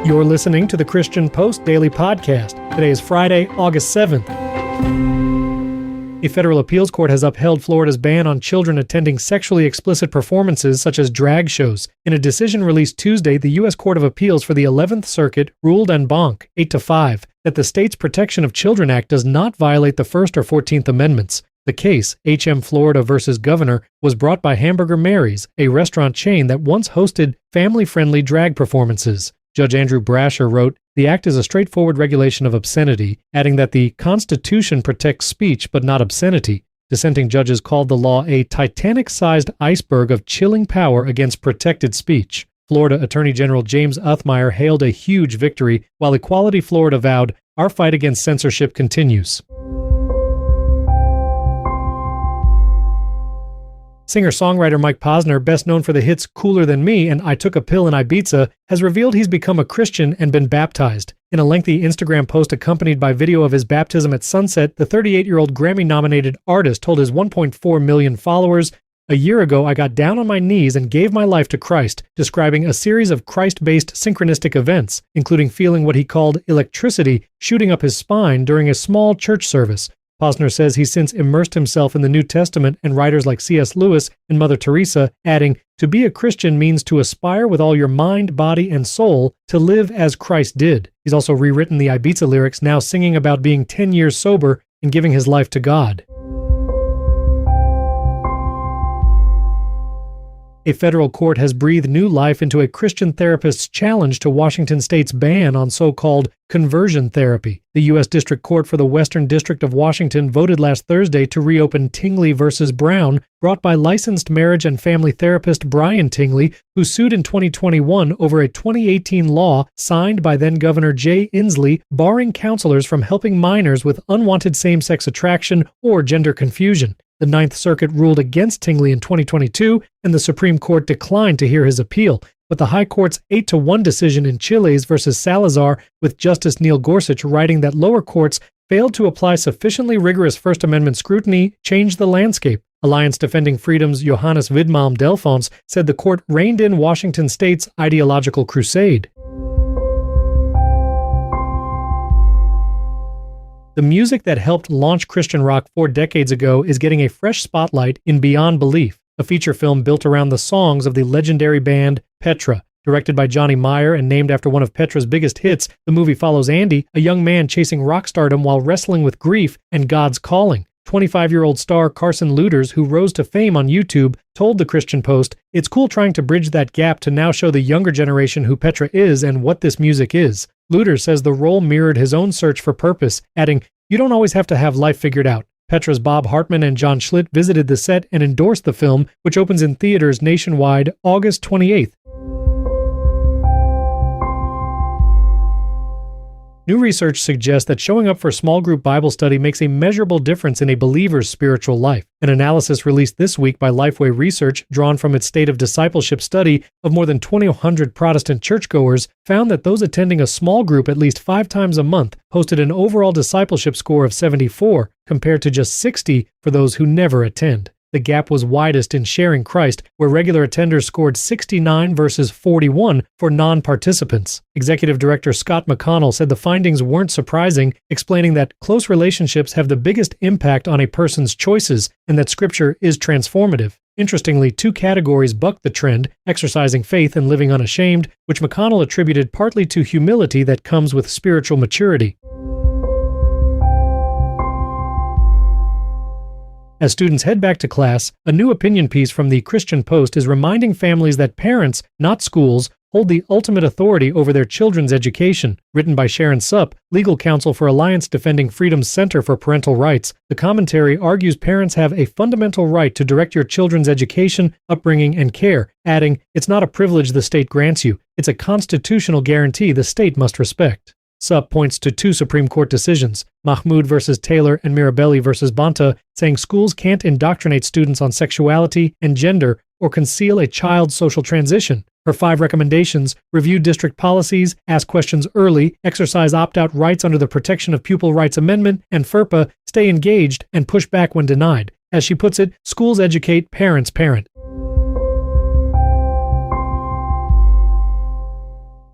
You're listening to the Christian Post Daily Podcast. Today is Friday, August 7th. A federal appeals court has upheld Florida's ban on children attending sexually explicit performances such as drag shows. In a decision released Tuesday, the U.S. Court of Appeals for the 11th Circuit ruled en banc, 8-5, that the state's Protection of Children Act does not violate the First or 14th Amendments. The case, HM Florida versus Governor, was brought by Hamburger Mary's, a restaurant chain that once hosted family-friendly drag performances. Judge Andrew Brasher wrote, "The act is a straightforward regulation of obscenity," adding that the Constitution protects speech but not obscenity. Dissenting judges called the law a Titanic-sized iceberg of chilling power against protected speech. Florida Attorney General James Othmeyer hailed a huge victory, while Equality Florida vowed, "Our fight against censorship continues." Singer-songwriter Mike Posner, best known for the hits Cooler Than Me and I Took a Pill in Ibiza, has revealed he's become a Christian and been baptized. In a lengthy Instagram post accompanied by video of his baptism at sunset, the 38-year-old Grammy-nominated artist told his 1.4 million followers, "A year ago, I got down on my knees and gave my life to Christ," describing a series of Christ-based synchronistic events, including feeling what he called electricity shooting up his spine during a small church service. Posner says he's since immersed himself in the New Testament and writers like C.S. Lewis and Mother Teresa, adding, "To be a Christian means to aspire with all your mind, body, and soul to live as Christ did." He's also rewritten the Ibiza lyrics, now singing about being 10 years sober and giving his life to God. A federal court has breathed new life into a Christian therapist's challenge to Washington state's ban on so-called conversion therapy. The U.S. District Court for the Western District of Washington voted last Thursday to reopen Tingley v. Brown, brought by licensed marriage and family therapist Brian Tingley, who sued in 2021 over a 2018 law signed by then-Governor Jay Inslee barring counselors from helping minors with unwanted same-sex attraction or gender confusion. The Ninth Circuit ruled against Tingley in 2022, and the Supreme Court declined to hear his appeal. But the High Court's 8-1 decision in Chiles versus Salazar, with Justice Neil Gorsuch writing that lower courts failed to apply sufficiently rigorous First Amendment scrutiny, changed the landscape. Alliance Defending Freedom's Johannes Widmalm Delfons said the court reined in Washington state's ideological crusade. The music that helped launch Christian rock 4 decades ago is getting a fresh spotlight in Beyond Belief, a feature film built around the songs of the legendary band Petra. Directed by Johnny Meyer and named after one of Petra's biggest hits, the movie follows Andy, a young man chasing rock stardom while wrestling with grief and God's calling. 25-year-old star Carson Luders, who rose to fame on YouTube, told the Christian Post, "It's cool trying to bridge that gap to now show the younger generation who Petra is and what this music is." Luders says the role mirrored his own search for purpose, adding, "You don't always have to have life figured out." Petra's Bob Hartman and John Schlitt visited the set and endorsed the film, which opens in theaters nationwide August 28th. New research suggests that showing up for small group Bible study makes a measurable difference in a believer's spiritual life. An analysis released this week by Lifeway Research, drawn from its State of Discipleship study of more than 2,100 Protestant churchgoers, found that those attending a small group at least 5 times a month posted an overall discipleship score of 74, compared to just 60 for those who never attend. The gap was widest in Sharing Christ, where regular attenders scored 69 versus 41 for non-participants. Executive Director Scott McConnell said the findings weren't surprising, explaining that close relationships have the biggest impact on a person's choices and that Scripture is transformative. Interestingly, 2 categories bucked the trend, exercising faith and living unashamed, which McConnell attributed partly to humility that comes with spiritual maturity. As students head back to class, a new opinion piece from the Christian Post is reminding families that parents, not schools, hold the ultimate authority over their children's education. Written by Sharon Supp, legal counsel for Alliance Defending Freedom's Center for Parental Rights, the commentary argues parents have a fundamental right to direct your children's education, upbringing, and care, adding, "It's not a privilege the state grants you. It's a constitutional guarantee the state must respect." Supp points to 2 Supreme Court decisions, Mahmoud versus Taylor and Mirabelli versus Bonta, saying schools can't indoctrinate students on sexuality and gender or conceal a child's social transition. Her 5 recommendations: review district policies, ask questions early, exercise opt-out rights under the Protection of Pupil Rights Amendment, and FERPA, stay engaged and push back when denied. As she puts it, schools educate, parents parent.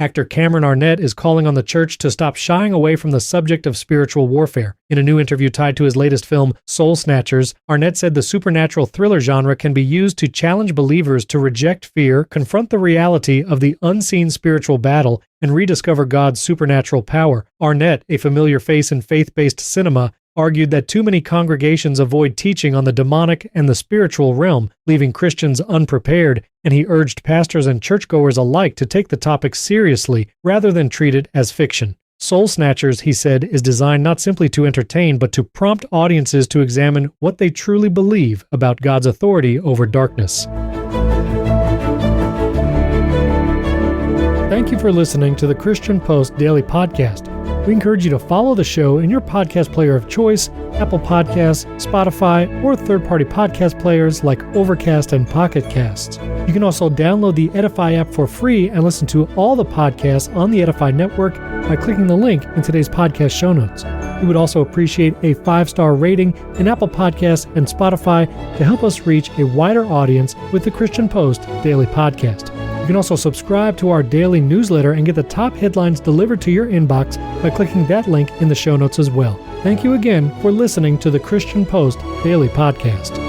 Actor Cameron Arnett is calling on the church to stop shying away from the subject of spiritual warfare. In a new interview tied to his latest film, Soul Snatchers, Arnett said the supernatural thriller genre can be used to challenge believers to reject fear, confront the reality of the unseen spiritual battle, and rediscover God's supernatural power. Arnett, a familiar face in faith-based cinema, argued that too many congregations avoid teaching on the demonic and the spiritual realm, leaving Christians unprepared, and he urged pastors and churchgoers alike to take the topic seriously rather than treat it as fiction. Soul Snatchers, he said, is designed not simply to entertain, but to prompt audiences to examine what they truly believe about God's authority over darkness. Thank you for listening to the Christian Post Daily Podcast. We encourage you to follow the show in your podcast player of choice, Apple Podcasts, Spotify, or third-party podcast players like Overcast and Pocket Casts. You can also download the Edifi app for free and listen to all the podcasts on the Edifi network by clicking the link in today's podcast show notes. We would also appreciate a 5-star rating in Apple Podcasts and Spotify to help us reach a wider audience with the Christian Post Daily Podcast. You can also subscribe to our daily newsletter and get the top headlines delivered to your inbox by clicking that link in the show notes as well. Thank you again for listening to the Christian Post Daily Podcast.